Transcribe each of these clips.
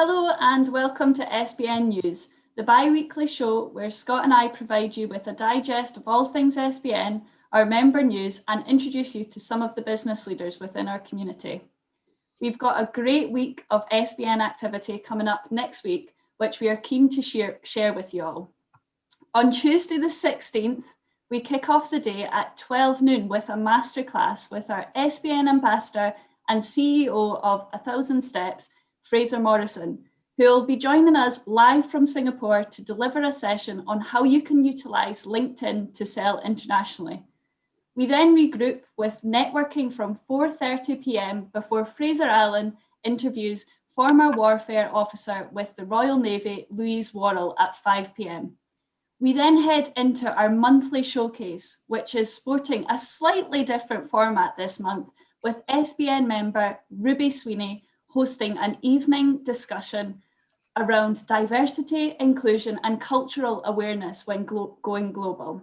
Hello and welcome to SBN News, the bi-weekly show where Scott and I provide you with a digest of all things SBN, our member news, and introduce you to some of the business leaders within our community. We've got a great week of SBN activity coming up next week, which we are keen to share with you all. On Tuesday the 16th, we kick off the day at 12 noon with a masterclass with our SBN ambassador and CEO of 1,000 Steps, Fraser Morrison, who will be joining us live from Singapore to deliver a session on how you can utilise LinkedIn to sell internationally. We then regroup with networking from 4:30 p.m. before Fraser Allen interviews former warfare officer with the Royal Navy, Louise Worrell, at 5 p.m. We then head into our monthly showcase, which is sporting a slightly different format this month, with SBN member Ruby Sweeney hosting an evening discussion around diversity, inclusion, and cultural awareness when going global.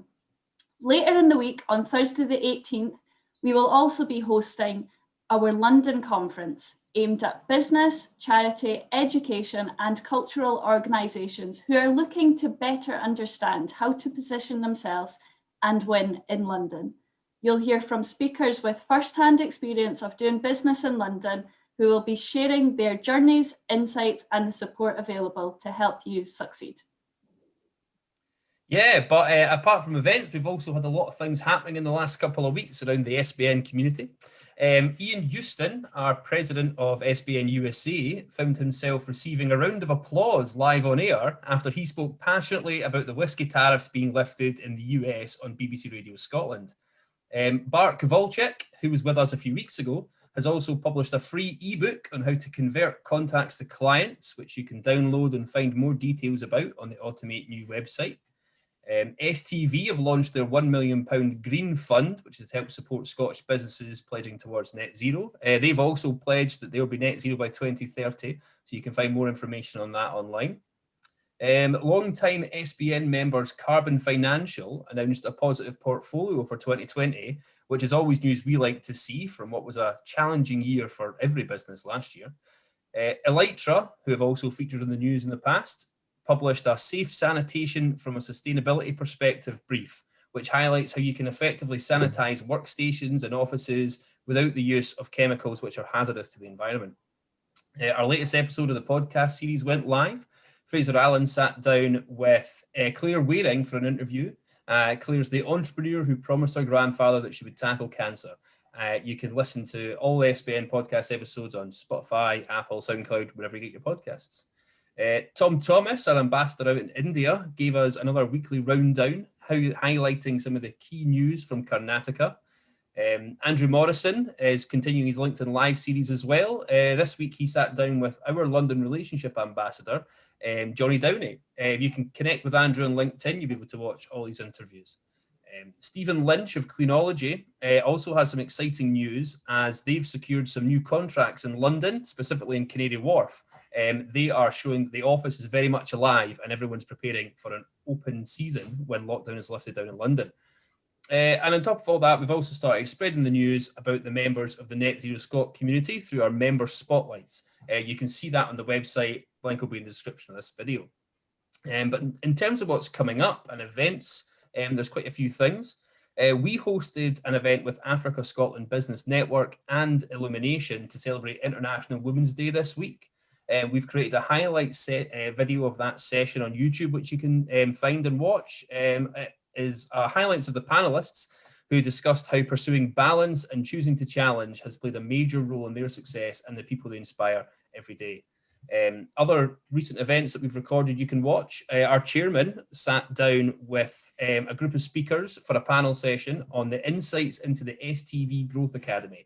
Later in the week, on Thursday the 18th, we will also be hosting our London conference aimed at business, charity, education, and cultural organisations who are looking to better understand how to position themselves and win in London. You'll hear from speakers with first-hand experience of doing business in London who will be sharing their journeys, insights, and the support available to help you succeed. Yeah, but apart from events, we've also had a lot of things happening in the last couple of weeks around the SBN community. Ian Houston, our president of SBN USA, found himself receiving a round of applause live on air after he spoke passionately about the whisky tariffs being lifted in the US on BBC Radio Scotland. Bart, who was with us a few weeks ago, has also published a free ebook on how to convert contacts to clients, which you can download and find more details about on the Automate New website. STV have launched their £1 million Green Fund, which has helped support Scottish businesses pledging towards net zero. They've also pledged that they'll be net zero by 2030, so you can find more information on that online. Long-time SBN members Carbon Financial announced a positive portfolio for 2020, which is always news we like to see from what was a challenging year for every business last year. Elytra, who have also featured in the news in the past, published a Safe Sanitation from a Sustainability Perspective brief, which highlights how you can effectively sanitize workstations and offices without the use of chemicals which are hazardous to the environment. Our latest episode of the podcast series went live. Fraser Allen sat down with Claire Waring for an interview. Claire's the entrepreneur who promised her grandfather that she would tackle cancer. You can listen to all SBN podcast episodes on Spotify, Apple, SoundCloud, wherever you get your podcasts. Tom Thomas, our ambassador out in India, gave us another weekly rundown, highlighting some of the key news from Karnataka. Andrew Morrison is continuing his LinkedIn Live series as well. This week, he sat down with our London relationship ambassador, Johnny Downey. You can connect with Andrew on LinkedIn. You'll be able to watch all these interviews. Stephen Lynch of Cleanology also has some exciting news as they've secured some new contracts in London, specifically in Canary Wharf. They are showing the office is very much alive and everyone's preparing for an open season when lockdown is lifted down in London. And on top of all that, we've also started spreading the news about the members of the Net Zero Scot community through our member spotlights. You can see that on the website. Link will be in the description of this video. But in terms of what's coming up and events, there's quite a few things. We hosted an event with Africa Scotland Business Network and Illumination to celebrate International Women's Day this week. We've created a highlight video of that session on YouTube, which you can find and watch. It is highlights of the panelists who discussed how pursuing balance and choosing to challenge has played a major role in their success and the people they inspire every day. Other recent events that we've recorded you can watch. Our chairman sat down with a group of speakers for a panel session on the insights into the STV Growth Academy.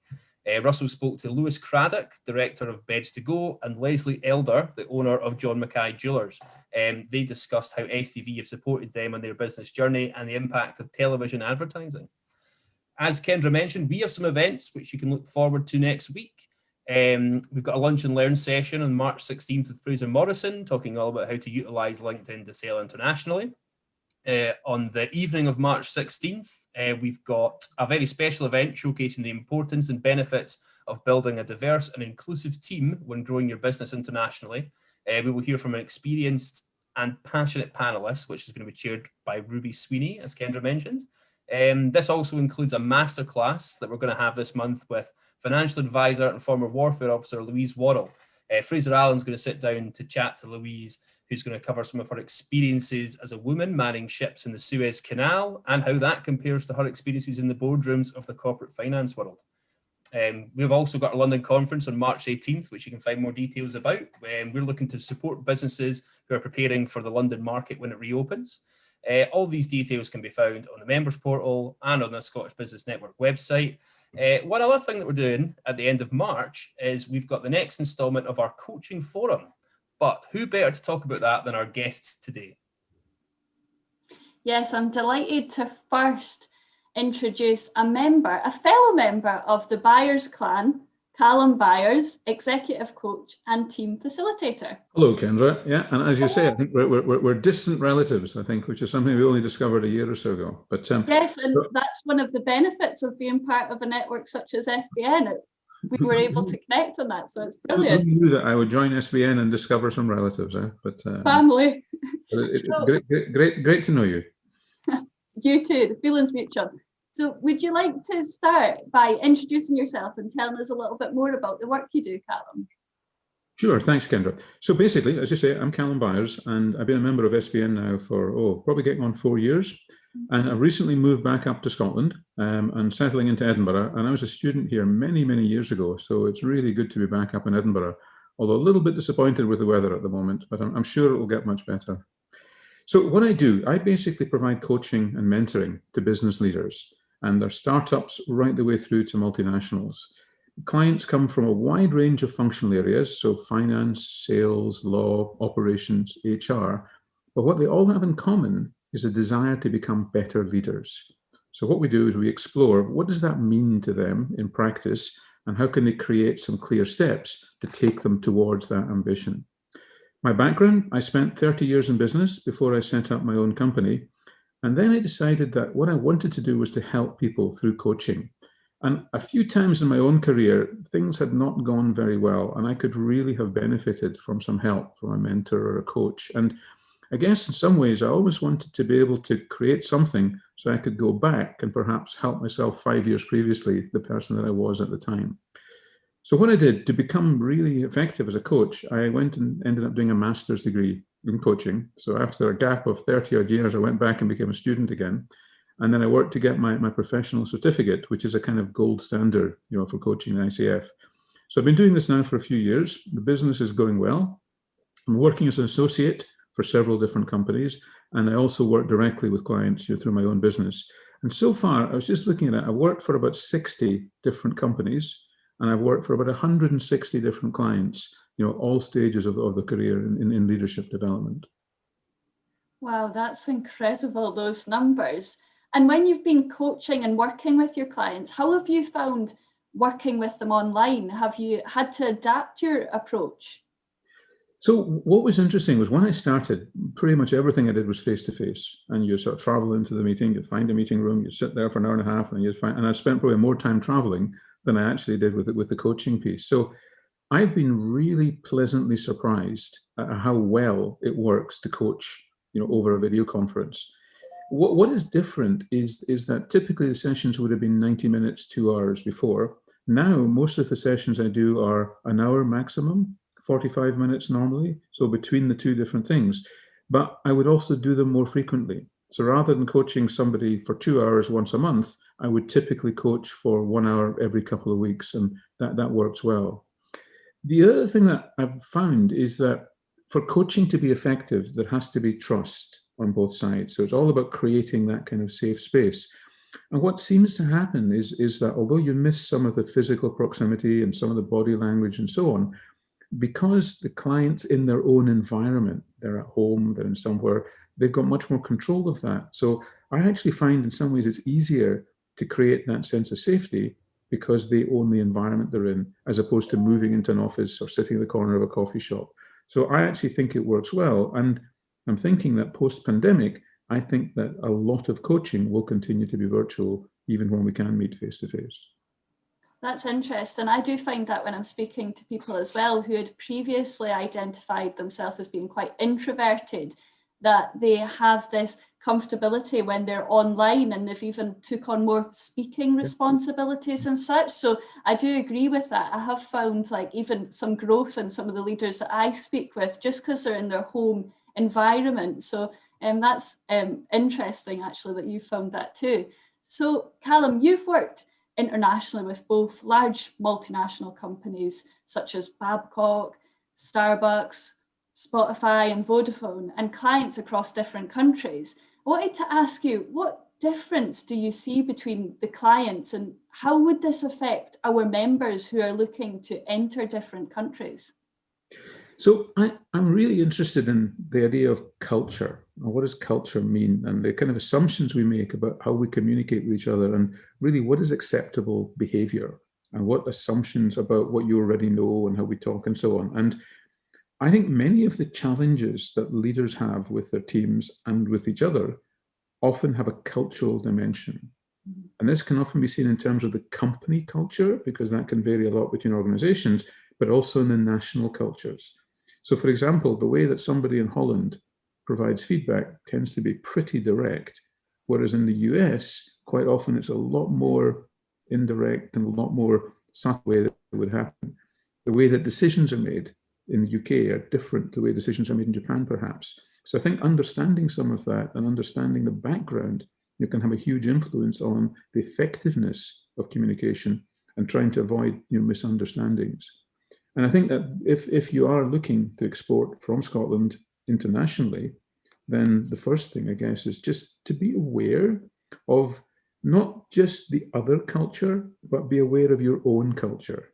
Russell spoke to Lewis Craddock, director of Beds to Go, and Leslie Elder, the owner of John Mackay Jewellers. They discussed how STV have supported them on their business journey and the impact of television advertising. As Kendra mentioned, we have some events which you can look forward to next week. We've got a lunch and learn session on March 16th with Fraser Morrison, talking all about how to utilise LinkedIn to sell internationally. On the evening of March 16th, we've got a very special event showcasing the importance and benefits of building a diverse and inclusive team when growing your business internationally. We will hear from an experienced and passionate panelist, which is going to be chaired by Ruby Sweeney, as Kendra mentioned. This also includes a masterclass that we're going to have this month with financial advisor and former warfare officer Louise Waddle. Fraser Allen's going to sit down to chat to Louise, who's going to cover some of her experiences as a woman manning ships in the Suez Canal and how that compares to her experiences in the boardrooms of the corporate finance world. We've also got a London conference on March 18th, which you can find more details about. We're looking to support businesses who are preparing for the London market when it reopens. All these details can be found on the members portal and on the Scottish Business Network website. One other thing that we're doing at the end of March is we've got the next instalment of our coaching forum. But who better to talk about that than our guests today? Yes, I'm delighted to first introduce a fellow member of the Byers clan, Calum Byers, executive coach and team facilitator. Hello, Kendra. Yeah, and as you say, I think we're distant relatives, I think, which is something we only discovered a year or so ago. But yes, and that's one of the benefits of being part of a network such as SBN. We were able to connect on that, so it's brilliant. Who knew that I would join SBN and discover some relatives, eh? But family. Great to know you. You too. The feeling's mutual. So, would you like to start by introducing yourself and telling us a little bit more about the work you do, Calum? Sure, thanks, Kendra. So basically, as you say, I'm Calum Byers, and I've been a member of SBN now for probably getting on 4 years. And I've recently moved back up to Scotland and settling into Edinburgh. And I was a student here many, many years ago. So it's really good to be back up in Edinburgh, although a little bit disappointed with the weather at the moment, but I'm sure it will get much better. So what I do, I basically provide coaching and mentoring to business leaders and their startups right the way through to multinationals. Clients come from a wide range of functional areas, so finance, sales, law, operations, HR, but what they all have in common is a desire to become better leaders. So what we do is we explore what does that mean to them in practice and how can they create some clear steps to take them towards that ambition. My background, I spent 30 years in business before I set up my own company. And then I decided that what I wanted to do was to help people through coaching. And a few times in my own career, things had not gone very well, and I could really have benefited from some help from a mentor or a coach. And I guess in some ways, I always wanted to be able to create something so I could go back and perhaps help myself 5 years previously, the person that I was at the time. So what I did to become really effective as a coach, I went and ended up doing a master's degree in coaching. So after a gap of 30 odd years, I went back and became a student again. And then I worked to get my professional certificate, which is a kind of gold standard, for coaching in ICF. So I've been doing this now for a few years. The business is going well. I'm working as an associate for several different companies. And I also work directly with clients through my own business. And so far, I was just looking at it, I've worked for about 60 different companies. And I've worked for about 160 different clients, all stages of the career in leadership development. Wow, that's incredible, those numbers. And when you've been coaching and working with your clients, how have you found working with them online? Have you had to adapt your approach? So what was interesting was when I started, pretty much everything I did was face-to-face. And you sort of travel into the meeting, you'd find a meeting room, you'd sit there for an hour and a half, and I spent probably more time traveling than I actually did with the coaching piece. So I've been really pleasantly surprised at how well it works to coach, over a video conference. What is different is that typically the sessions would have been 90 minutes, 2 hours before. Now, most of the sessions I do are an hour maximum, 45 minutes normally, so between the two different things. But I would also do them more frequently. So rather than coaching somebody for 2 hours once a month, I would typically coach for 1 hour every couple of weeks, and that works well. The other thing that I've found is that for coaching to be effective, there has to be trust on both sides. So it's all about creating that kind of safe space. And what seems to happen is that although you miss some of the physical proximity and some of the body language and so on, because the client's in their own environment, they're at home, they're in somewhere, they've got much more control of that. So I actually find in some ways it's easier to create that sense of safety because they own the environment they're in, as opposed to moving into an office or sitting in the corner of a coffee shop. So I actually think it works well. And I'm thinking that post-pandemic, I think that a lot of coaching will continue to be virtual, even when we can meet face to face. That's interesting. I do find that when I'm speaking to people as well who had previously identified themselves as being quite introverted, that they have this comfortability when they're online, and they've even took on more speaking responsibilities and such. So I do agree with that. I have found like even some growth in some of the leaders that I speak with just because they're in their home environment. So that's interesting actually that you found that too. So Calum, you've worked internationally with both large multinational companies such as Babcock, Starbucks, Spotify and Vodafone, and clients across different countries. I wanted to ask you, what difference do you see between the clients, and how would this affect our members who are looking to enter different countries? So I'm really interested in the idea of culture. What does culture mean? And the kind of assumptions we make about how we communicate with each other, and really what is acceptable behavior, and what assumptions about what you already know and how we talk and so on. And I think many of the challenges that leaders have with their teams and with each other often have a cultural dimension. And this can often be seen in terms of the company culture, because that can vary a lot between organizations, but also in the national cultures. So, for example, the way that somebody in Holland provides feedback tends to be pretty direct, whereas in the US, quite often it's a lot more indirect and a lot more subtle way that it would happen. The way that decisions are made in the UK are different to the way decisions are made in Japan, perhaps. So I think understanding some of that and understanding the background, you can have a huge influence on the effectiveness of communication and trying to avoid misunderstandings. And I think that if you are looking to export from Scotland internationally, then the first thing, I guess, is just to be aware of not just the other culture, but be aware of your own culture.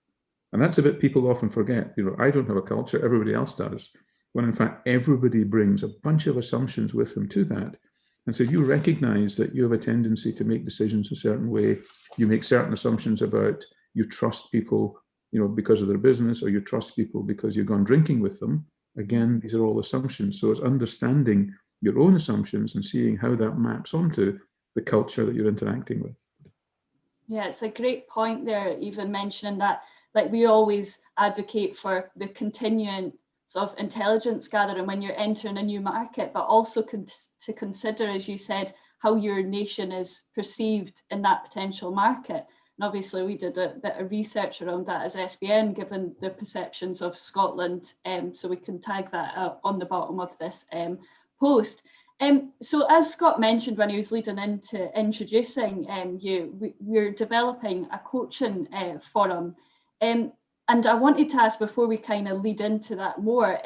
And that's a bit people often forget. I don't have a culture, everybody else does. When in fact, everybody brings a bunch of assumptions with them to that. And so you recognize that you have a tendency to make decisions a certain way. You make certain assumptions about, you trust people, because of their business, or you trust people because you've gone drinking with them. Again, these are all assumptions. So it's understanding your own assumptions and seeing how that maps onto the culture that you're interacting with. Yeah, it's a great point there, even mentioning that, like, we always advocate for the continuing sort of intelligence gathering when you're entering a new market, but also to consider, as you said, how your nation is perceived in that potential market. And obviously we did a bit of research around that as SBN, given the perceptions of Scotland. So we can tag that up on the bottom of this post. So as Scott mentioned when he was leading into introducing you, we're developing a coaching forum. And I wanted to ask, before we kind of lead into that more,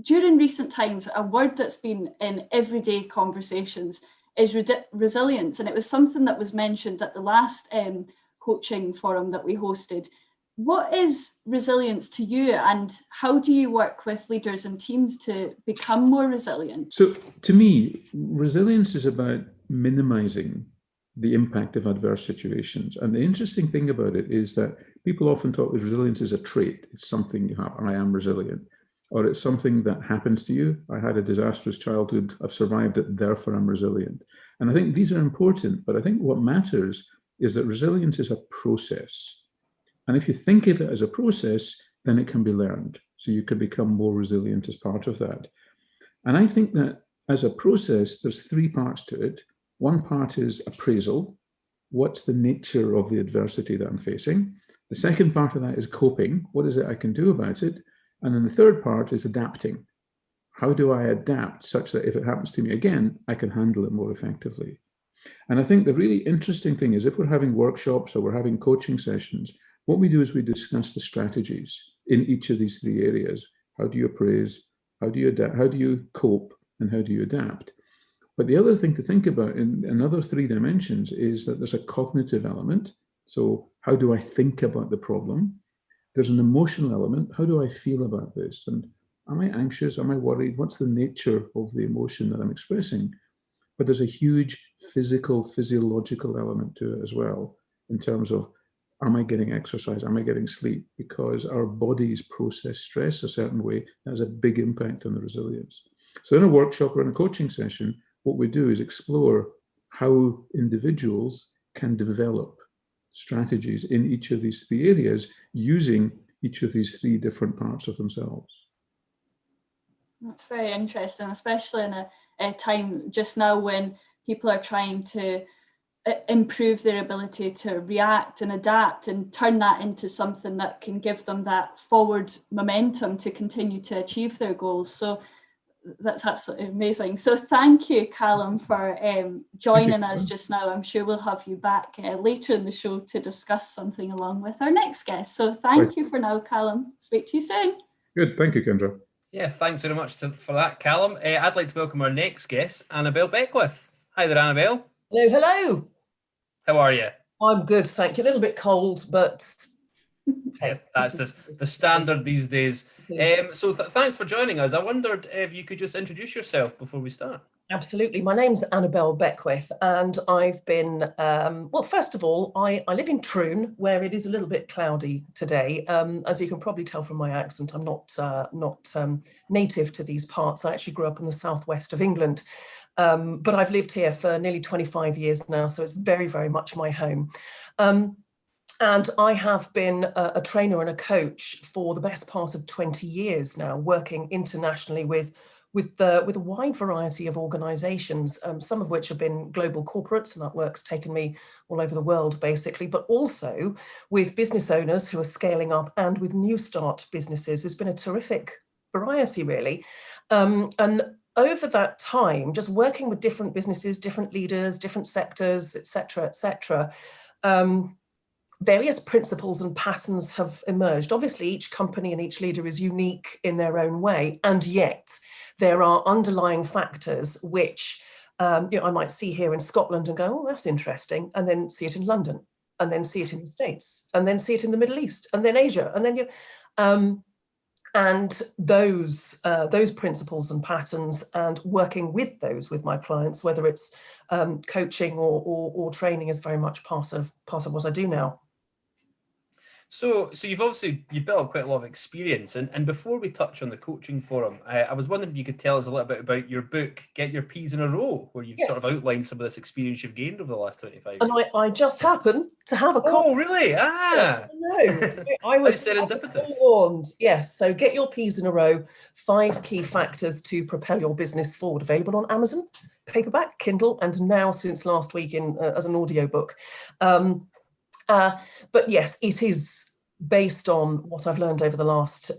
during recent times, a word that's been in everyday conversations is resilience. And it was something that was mentioned at the last coaching forum that we hosted. What is resilience to you, and how do you work with leaders and teams to become more resilient? So to me, resilience is about minimizing the impact of adverse situations. And the interesting thing about it is that people often talk of resilience as a trait. It's something you have, I am resilient, or it's something that happens to you. I had a disastrous childhood, I've survived it, therefore I'm resilient. And I think these are important, but I think what matters is that resilience is a process. And if you think of it as a process, then it can be learned. So you can become more resilient as part of that. And I think that as a process, there's three parts to it. One part is appraisal. What's the nature of the adversity that I'm facing? The second part of that is coping. What is it I can do about it? And then the third part is adapting. How do I adapt such that if it happens to me again, I can handle it more effectively? And I think the really interesting thing is, if we're having workshops or we're having coaching sessions, what we do is we discuss the strategies in each of these three areas. How do you appraise? How do you adapt? How do you cope? And how do you adapt? But the other thing to think about in another three dimensions is that there's a cognitive element. So how do I think about the problem? There's an emotional element. How do I feel about this? And am I anxious? Am I worried? What's the nature of the emotion that I'm expressing? But there's a huge physiological element to it as well, in terms of, am I getting exercise? Am I getting sleep? Because our bodies process stress a certain way. That has a big impact on the resilience. So in a workshop or in a coaching session, what we do is explore how individuals can develop strategies in each of these three areas using each of these three different parts of themselves. That's very interesting, especially in a time just now when people are trying to improve their ability to react and adapt and turn that into something that can give them that forward momentum to continue to achieve their goals. So that's absolutely amazing. So thank you, Calum, for joining us just now. I'm sure we'll have you back later in the show to discuss something along with our next guest. So thank you for now, Calum. Speak to you soon. Good. Thank you, Kendra. Yeah, thanks very much for that, Calum. I'd like to welcome our next guest, Annabelle Beckwith. Hi there, Annabelle. Hello, hello. How are you? I'm good, thank you. A little bit cold, but yeah, that's the standard these days. So thanks for joining us. I wondered if you could just introduce yourself before we start. Absolutely. My name's Annabelle Beckwith, and I've been, well, first of all, I live in Troon, where it is a little bit cloudy today. As you can probably tell from my accent, I'm not native to these parts. I actually grew up in the southwest of England. But I've lived here for nearly 25 years now, so it's very, very much my home. And I have been a trainer and a coach for the best part of 20 years now, working internationally with a wide variety of organisations, some of which have been global corporates, and that work's taken me all over the world, basically, but also with business owners who are scaling up and with new start businesses. There's been a terrific variety, really. And over that time, just working with different businesses, different leaders, different sectors, et cetera, various principles and patterns have emerged. Obviously, each company and each leader is unique in their own way, and yet there are underlying factors which I might see here in Scotland and go, oh, that's interesting, and then see it in London, and then see it in the States, and then see it in the Middle East, and then Asia, and then and those principles and patterns, and working with those with my clients, whether it's coaching or training, is very much part of what I do now. So you've built up quite a lot of experience, and before we touch on the coaching forum, I was wondering if you could tell us a little bit about your book, Get Your P's in a Row, where you've sort of outlined some of this experience you've gained over the last 25 years. And I just happen to have a copy. Oh, really? Ah, no, I was serendipitous. warned. Yes, so Get Your P's in a Row: 5 Key Factors to Propel Your Business Forward. Available on Amazon, paperback, Kindle, and now since last week as an audiobook. But yes, it is based on what I've learned over the last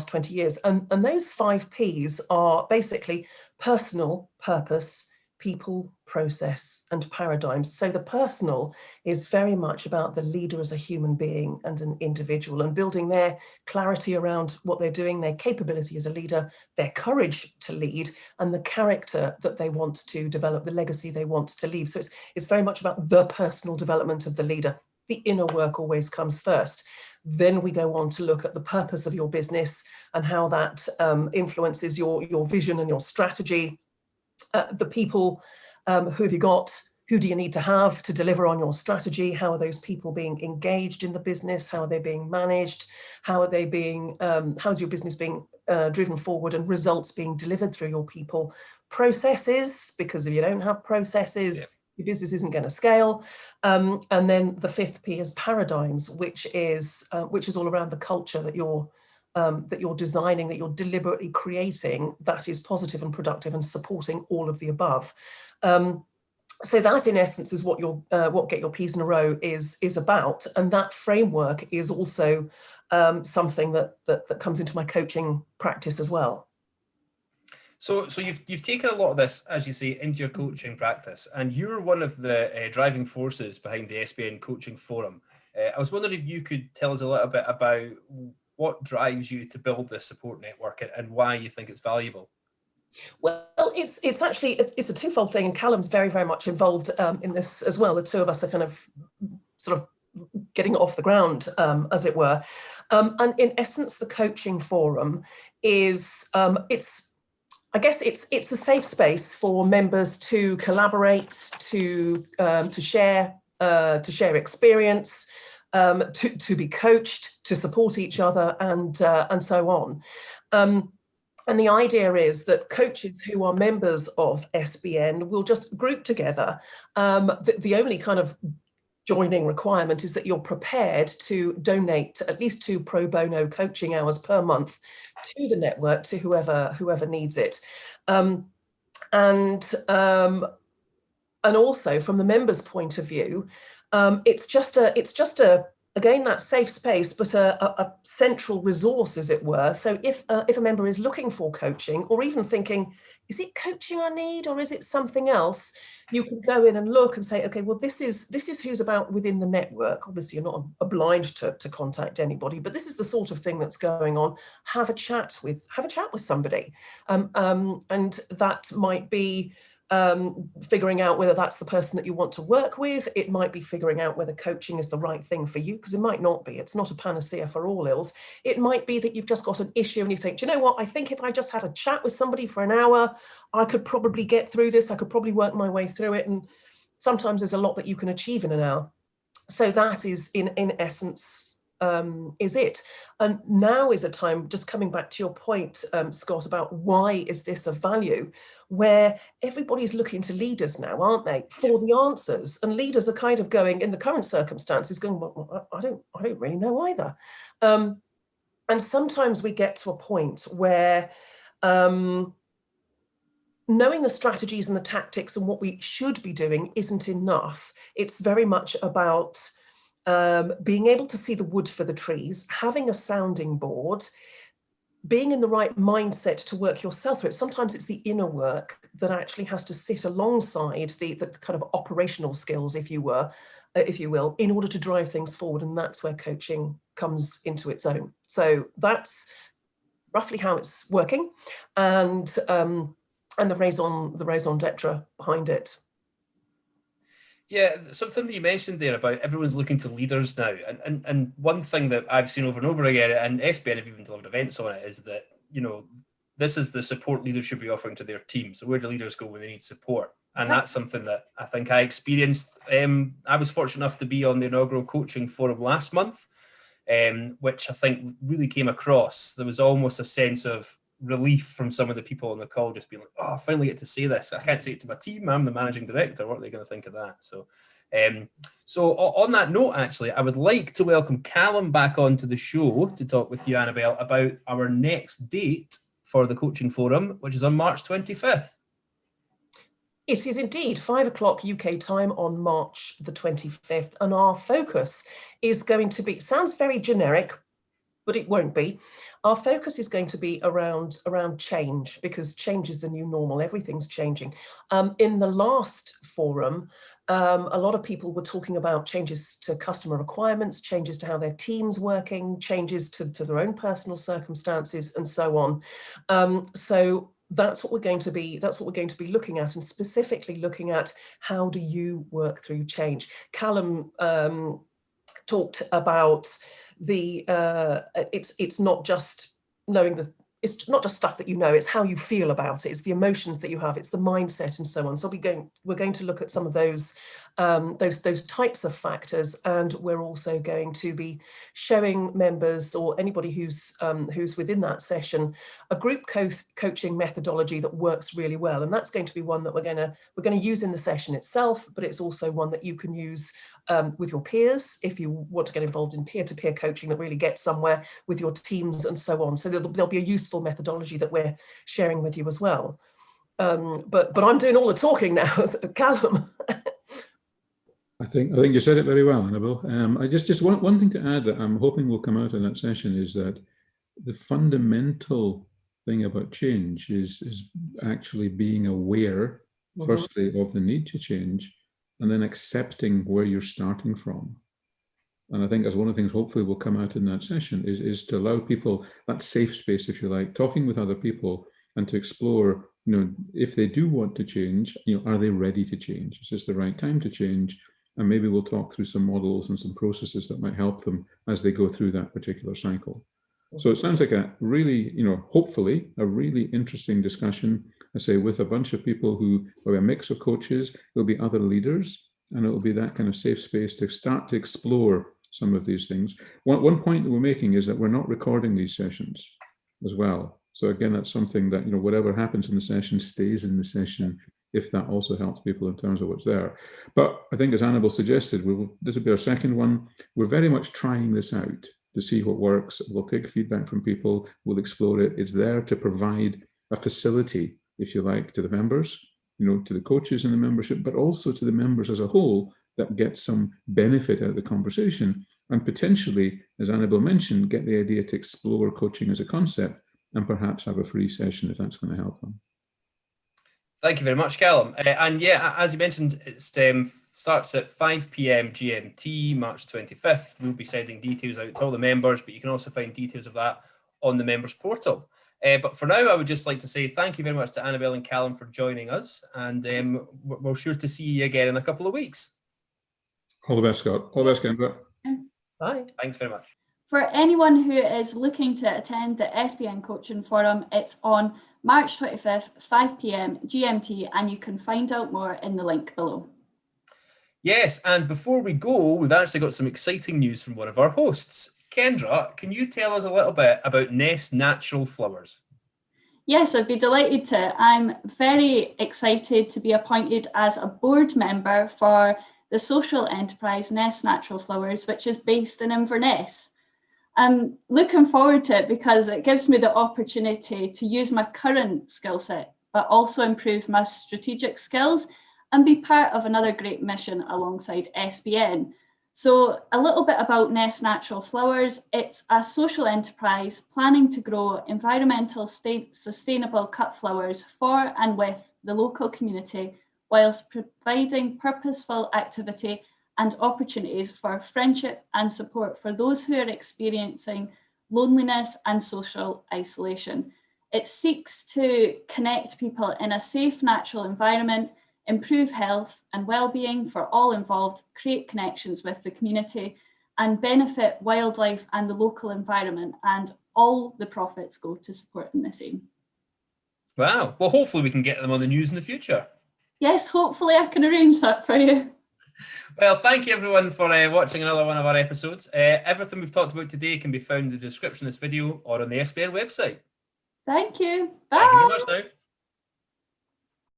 20 years. And those 5 P's are basically personal, purpose, people, process, and paradigms. So the personal is very much about the leader as a human being and an individual, and building their clarity around what they're doing, their capability as a leader, their courage to lead, and the character that they want to develop, the legacy they want to leave. So it's very much about the personal development of the leader. The inner work always comes first. Then we go on to look at the purpose of your business and how that influences your vision and your strategy. The people, who have you got? Who do you need to have to deliver on your strategy? How are those people being engaged in the business? How are they being managed? How are they being? How's your business being driven forward and results being delivered through your people? Processes, because if you don't have processes, your business isn't going to scale. And then the 5th P is paradigms, which is all around the culture that you're designing, that you're deliberately creating, that is positive and productive and supporting all of the above. So that, in essence, is what Get Your P's in a Row is about, and that framework is also something that comes into my coaching practice as well. So you've taken a lot of this, as you say, into your coaching practice, and you're one of the driving forces behind the SBN Coaching Forum. I was wondering if you could tell us a little bit about what drives you to build this support network and why you think it's valuable. Well, it's actually a twofold thing, and Calum's very, very much involved in this as well. The two of us are kind of sort of getting it off the ground, as it were. And in essence, the coaching forum is it's a safe space for members to collaborate, to share experience, to be coached, to support each other, and so on. And the idea is that coaches who are members of SBN will just group together. The only kind of joining requirement is that you're prepared to donate at least 2 pro bono coaching hours per month to the network, to whoever needs it. And also from the members' point of view, it's just a again, that safe space, but a central resource, as it were. So if a member is looking for coaching, or even thinking, is it coaching I need, or is it something else? You can go in and look and say, okay, well, this is who's about within the network. Obviously, you're not obliged to contact anybody, but this is the sort of thing that's going on. Have a chat with somebody, and that might be figuring out whether that's the person that you want to work with. It might be figuring out whether coaching is the right thing for you, because it might not be. It's not a panacea for all ills. It might be that you've just got an issue and you think, do you know what, I think if I just had a chat with somebody for an hour, I could probably get through this. I could probably work my way through it. And sometimes there's a lot that you can achieve in an hour. So that is in essence is it. And now is a time, just coming back to your point, Scott, about why is this of value, where everybody's looking to leaders now, aren't they, for the answers. And leaders are kind of going, in the current circumstances, going, well, I don't really know either. And sometimes we get to a point where knowing the strategies and the tactics and what we should be doing isn't enough. It's very much about being able to see the wood for the trees, having a sounding board, being in the right mindset to work yourself through it. Sometimes it's the inner work that actually has to sit alongside the kind of operational skills, if you will, in order to drive things forward. And that's where coaching comes into its own. So that's roughly how it's working, and the raison d'etre behind it. Yeah, something that you mentioned there about everyone's looking to leaders now, and one thing that I've seen over and over again, and SBN have even delivered events on it, is that, you know, this is the support leaders should be offering to their team. So where do leaders go when they need support? And that's something that I think I experienced. I was fortunate enough to be on the inaugural coaching forum last month, which I think really came across. There was almost a sense of relief from some of the people on the call, just being like, oh, I finally get to say this. I can't say it to my team. I'm the managing director. What are they going to think of that? So on that note, actually, I would like to welcome Calum back onto the show to talk with you, Annabelle, about our next date for the coaching forum, which is on March 25th. It is indeed 5 o'clock UK time on March the 25th. And our focus is going to be, sounds very generic, but it won't be. Our focus is going to be around change, because change is the new normal. Everything's changing. In the last forum, a lot of people were talking about changes to customer requirements, changes to how their team's working, changes to their own personal circumstances, and so on. So that's what we're going to be looking at, and specifically looking at how do you work through change. Calum talked about it's not just knowing it's not just stuff that you know, it's how you feel about it, it's the emotions that you have, it's the mindset, and so on. So we're going to look at some of those types of factors, and we're also going to be showing members, or anybody who's within that session, a group coaching methodology that works really well. And that's going to be one that we're going to use in the session itself, but it's also one that you can use with your peers if you want to get involved in peer-to-peer coaching that really gets somewhere with your teams, and so on. So there'll be a useful methodology that we're sharing with you as well. But I'm doing all the talking now, so Calum. I think you said it very well, Annabelle. I just one thing to add that I'm hoping will come out in that session is that the fundamental thing about change is actually being aware, firstly, of the need to change, and then accepting where you're starting from. And I think that's one of the things hopefully will come out in that session is to allow people that safe space, if you like, talking with other people, and to explore, you know, if they do want to change, you know, are they ready to change? Is this the right time to change? And maybe we'll talk through some models and some processes that might help them as they go through that particular cycle. So it sounds like a really, you know, hopefully a really interesting discussion, I say, with a bunch of people who are a mix of coaches. There'll be other leaders, and it'll be that kind of safe space to start to explore some of these things. One point that we're making is that we're not recording these sessions as well. So again, that's something that, whatever happens in the session stays in the session, if that also helps people in terms of what's there. But I think, as Annabelle suggested, this will be our second one. We're very much trying this out to see what works. We'll take feedback from people. We'll explore it. It's there to provide a facility, if you like, to the members, to the coaches in the membership, but also to the members as a whole, that get some benefit out of the conversation, and potentially, as Annabelle mentioned, get the idea to explore coaching as a concept and perhaps have a free session if that's going to help them. Thank you very much, Calum. And yeah, as you mentioned, it starts at 5 p.m. GMT, March 25th. We'll be sending details out to all the members, but you can also find details of that on the members portal. But for now, I would just like to say thank you very much to Annabelle and Calum for joining us, and we're sure to see you again in a couple of weeks. All the best, Scott. All the best, Kendra. Bye. Thanks very much. For anyone who is looking to attend the SBN Coaching Forum, it's on March 25th, 5 p.m. GMT, and you can find out more in the link below. Yes, and before we go, we've actually got some exciting news from one of our hosts. Kendra, can you tell us a little bit about Nest Natural Flowers? Yes, I'd be delighted to. I'm very excited to be appointed as a board member for the social enterprise Nest Natural Flowers, which is based in Inverness. I'm looking forward to it because it gives me the opportunity to use my current skill set, but also improve my strategic skills and be part of another great mission alongside SBN. So a little bit about Nest Natural Flowers. It's a social enterprise planning to grow environmental sustainable cut flowers for and with the local community, whilst providing purposeful activity and opportunities for friendship and support for those who are experiencing loneliness and social isolation. It seeks to connect people in a safe, natural environment, improve health and well-being for all involved, create connections with the community, and benefit wildlife and the local environment, and all the profits go to supporting the same. Wow. Well, hopefully we can get them on the news in the future. Yes, hopefully I can arrange that for you. Well, thank you everyone for watching another one of our episodes. Everything we've talked about today can be found in the description of this video or on the SBN website. Thank you. Bye. Thank you very much now.